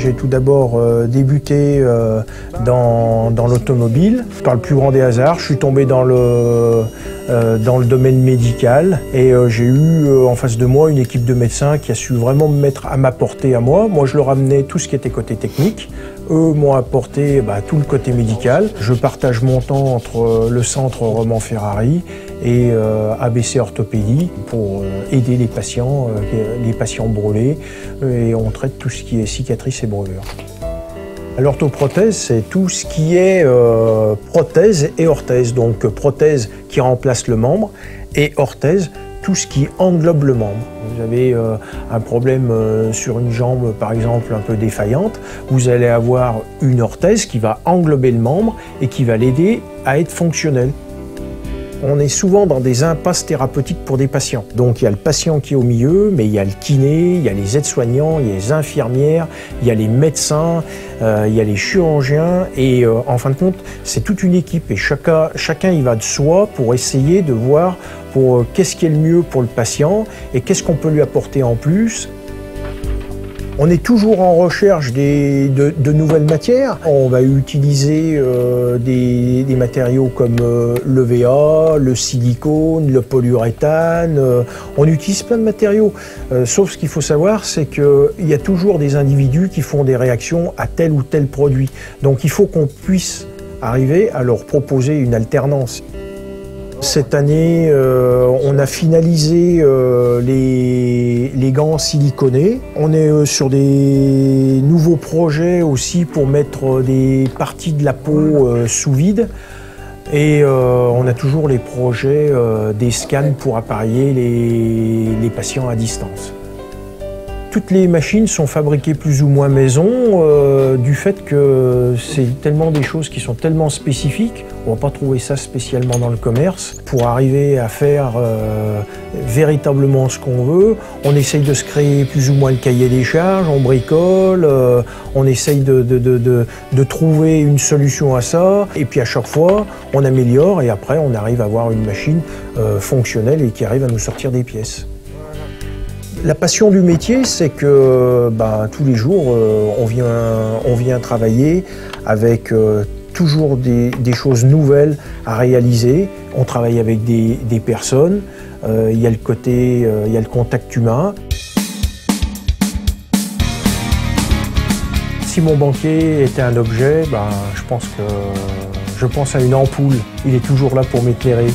J'ai tout d'abord débuté dans l'automobile. Par le plus grand des hasards, je suis tombé dans le domaine médical et j'ai eu en face de moi une équipe de médecins qui a su vraiment me mettre à ma portée à moi. Moi, je leur amenais tout ce qui était côté technique. Eux m'ont apporté tout le côté médical. Je partage mon temps entre le centre Roman-Ferrari et ABC Orthopédie pour aider les patients brûlés, et on traite tout ce qui est cicatrices et brûlures. L'orthoprothèse, c'est tout ce qui est prothèse et orthèse. Donc prothèse qui remplace le membre et orthèse, tout ce qui englobe le membre. Vous avez un problème sur une jambe, par exemple, un peu défaillante, vous allez avoir une orthèse qui va englober le membre et qui va l'aider à être fonctionnel. On est souvent dans des impasses thérapeutiques pour des patients. Donc il y a le patient qui est au milieu, mais il y a le kiné, il y a les aides-soignants, il y a les infirmières, il y a les médecins, il y a les chirurgiens, et en fin de compte, c'est toute une équipe et chacun y va de soi pour essayer de voir qu'est-ce qui est le mieux pour le patient et qu'est-ce qu'on peut lui apporter en plus. On est toujours en recherche de nouvelles matières. On va utiliser des matériaux comme l'EVA, le silicone, le polyuréthane. On utilise plein de matériaux. Sauf ce qu'il faut savoir, c'est qu'il y a toujours des individus qui font des réactions à tel ou tel produit. Donc il faut qu'on puisse arriver à leur proposer une alternance. Cette année, on a finalisé les gants siliconés. On est sur des nouveaux projets aussi pour mettre des parties de la peau sous vide. Et on a toujours les projets des scans pour appareiller les patients à distance. Toutes les machines sont fabriquées plus ou moins maison du fait que c'est tellement des choses qui sont tellement spécifiques. On ne va pas trouver ça spécialement dans le commerce. Pour arriver à faire véritablement ce qu'on veut, on essaye de se créer plus ou moins le cahier des charges, on bricole, on essaye de trouver une solution à ça. Et puis à chaque fois, on améliore et après on arrive à avoir une machine fonctionnelle et qui arrive à nous sortir des pièces. La passion du métier, c'est que tous les jours, on vient travailler avec toujours des choses nouvelles à réaliser. On travaille avec des personnes, il y a le contact humain. Si mon banquier était un objet, je pense à une ampoule. Il est toujours là pour m'éclairer.